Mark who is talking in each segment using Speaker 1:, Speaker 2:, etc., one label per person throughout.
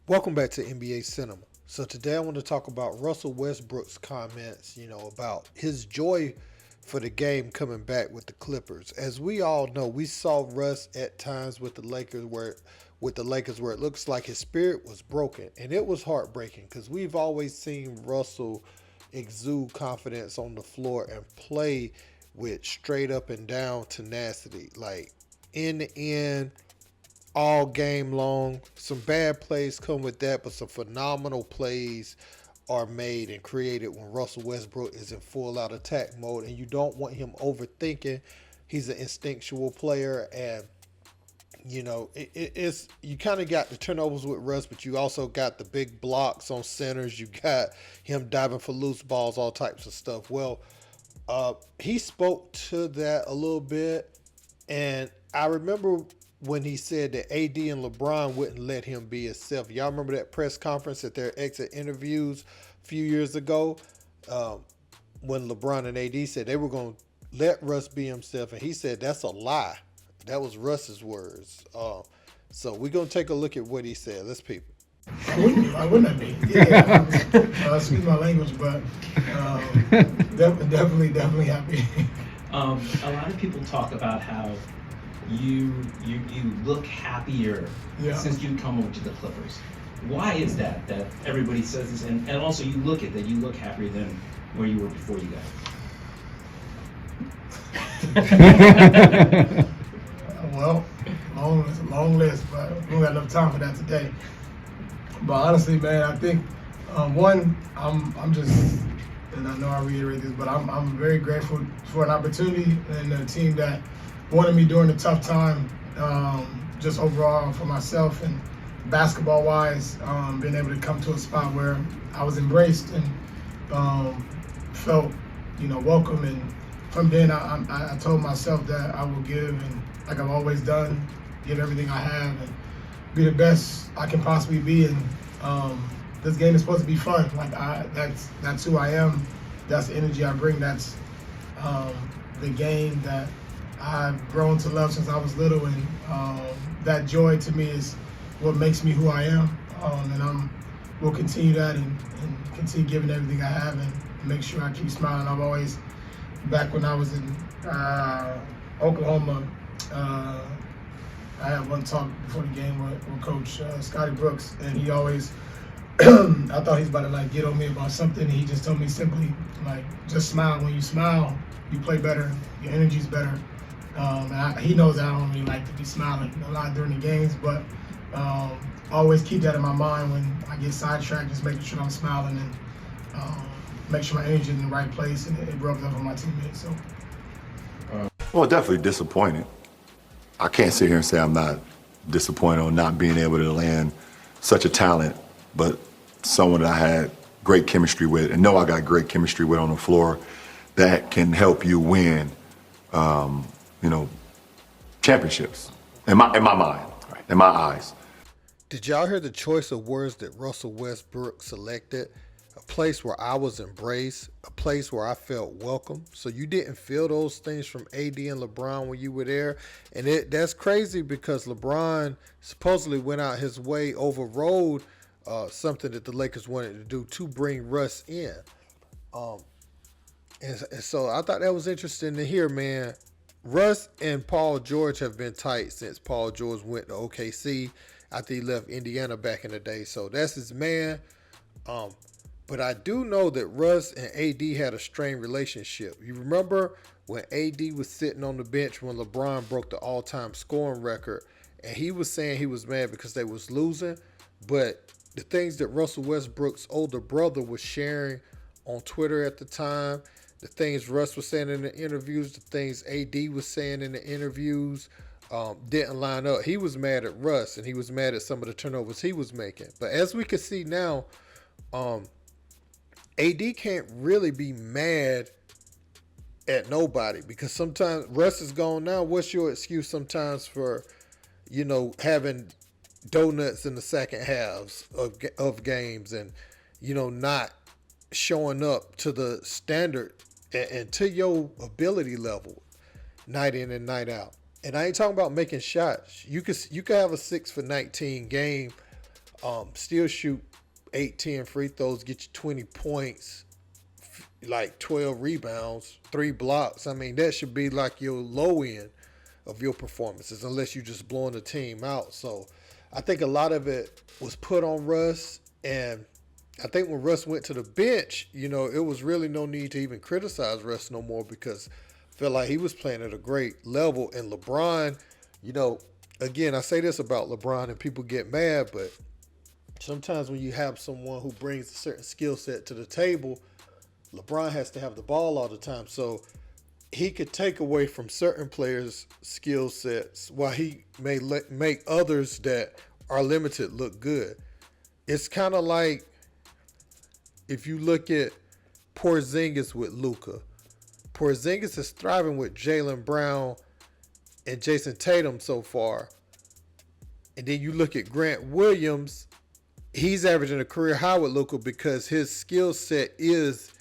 Speaker 1: Welcome back to NBA Cinema. So today I want to talk about Russell Westbrook's comments, about his joy for the game coming back with the Clippers. As we all know, we saw Russ at times with the Lakers where it looks like his spirit was broken, and it was heartbreaking because we've always seen Russell exude confidence on the floor and play with straight up and down tenacity, like in the end all game long. Some bad plays come with that, but some phenomenal plays are made and created when Russell Westbrook is in full out attack mode, and you don't want him overthinking. He's an instinctual player, and it's you kind of got the turnovers with Russ, but you also got the big blocks on centers. You got him diving for loose balls, all types of stuff. Well, he spoke to that a little bit, and I remember when he said that AD and LeBron wouldn't let him be himself. Y'all remember that press conference at their exit interviews a few years ago, um, when LeBron and AD said they were going to let Russ be himself, and he said that's a lie. That was Russ's words. So we're gonna take a look at what he said. Let's peep it.
Speaker 2: Why wouldn't that be? Yeah, excuse my language, but definitely happy.
Speaker 3: A lot of people talk about how you look happier
Speaker 2: Yeah.
Speaker 3: since you come over to the Clippers. Why is that everybody says this, and also you look at that you look happier than where you were before you got?
Speaker 2: Well, long list, but we don't got enough time for that today. But honestly, man, I think one, I'm just, and I know I reiterate this, but I'm very grateful for an opportunity and a team that wanted me during a tough time, just overall for myself and basketball wise, being able to come to a spot where I was embraced and felt, welcome. And from then, I told myself that I will give, and like I've always done, give everything I have and be the best I can possibly be. And this game is supposed to be fun. That's who I am. That's the energy I bring. That's the game that I've grown to love since I was little, and that joy to me is what makes me who I am. And will continue that and continue giving everything I have and make sure I keep smiling. I've always, back when I was in Oklahoma, I had one talk before the game with Coach Scotty Brooks, and he always, I thought he was about to like get on me about something. And he just told me simply, like, just smile. When you smile, you play better. Your energy's better. He knows that I don't really like to be smiling a lot during the games, but always keep that in my mind when I get sidetracked, just making sure I'm smiling and make sure my energy is in the right place and it rubs off on my teammates. So.
Speaker 4: Well, definitely disappointed. I can't sit here and say I'm not disappointed on not being able to land such a talent, but someone that I had great chemistry with and know I got great chemistry with on the floor that can help you win, championships in my mind, in my eyes.
Speaker 1: Did y'all hear the choice of words that Russell Westbrook selected? A place where I was embraced, a place where I felt welcome. So you didn't feel those things from AD and LeBron when you were there. And that's crazy because LeBron supposedly went out his way, overrode something that the Lakers wanted to do to bring Russ in. Um, and so I thought that was interesting to hear, man. Russ and Paul George have been tight since Paul George went to OKC after he left Indiana back in the day. So that's his man. Um, but I do know that Russ and AD had a strained relationship. You remember when AD was sitting on the bench when LeBron broke the all-time scoring record, and he was saying he was mad because they was losing, but the things that Russell Westbrook's older brother was sharing on Twitter at the time, the things Russ was saying in the interviews, the things AD was saying in the interviews, didn't line up. He was mad at Russ, and he was mad at some of the turnovers he was making. But as we can see now, AD can't really be mad at nobody because sometimes Russ is gone now. What's your excuse sometimes for, having donuts in the second halves of games and, not showing up to the standard and to your ability level night in and night out? And I ain't talking about making shots. You could have a 6 for 19 game Still shoot 8, 10 free throws, get you 20 points, like 12 rebounds, 3 blocks. I mean, that should be like your low end of your performances, unless you're just blowing the team out. So I think a lot of it was put on Russ, and I think when Russ went to the bench, it was really no need to even criticize Russ no more, because I felt like he was playing at a great level. And LeBron, again, I say this about LeBron and people get mad, but sometimes when you have someone who brings a certain skill set to the table, LeBron has to have the ball all the time. So he could take away from certain players' skill sets while he may make others that are limited look good. It's kind of like if you look at Porzingis with Luka. Porzingis is thriving with Jaylen Brown and Jason Tatum so far. And then you look at Grant Williams, he's averaging a career high with Luka because his skill set is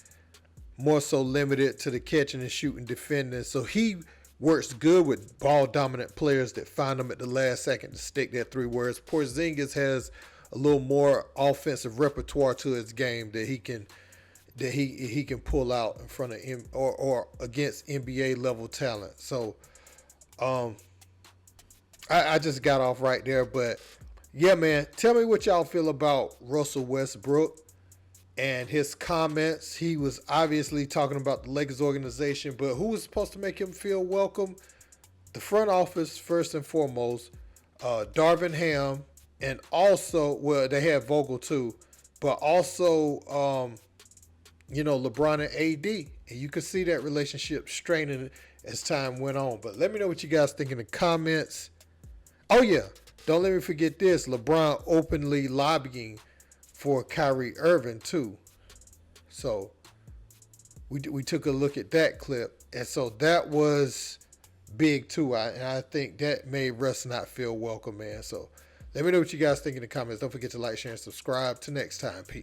Speaker 1: more so limited to the catching and shooting, defending. So he works good with ball dominant players that find them at the last second to stick that three. Whereas Porzingis has a little more offensive repertoire to his game that he can pull out in front of him or against NBA level talent. So I just got off right there, but yeah, man, tell me what y'all feel about Russell Westbrook and his comments. He was obviously talking about the Lakers organization, but who was supposed to make him feel welcome? The front office, first and foremost, Darvin Ham, and also, well, they had Vogel too, but also, LeBron and AD. And you could see that relationship straining as time went on. But let me know what you guys think in the comments. Oh, yeah. Don't let me forget this. LeBron openly lobbying for Kyrie Irving, too. So we took a look at that clip. And so that was big, too. And I think that made Russ not feel welcome, man. So let me know what you guys think in the comments. Don't forget to like, share, and subscribe. Till next time. Peace.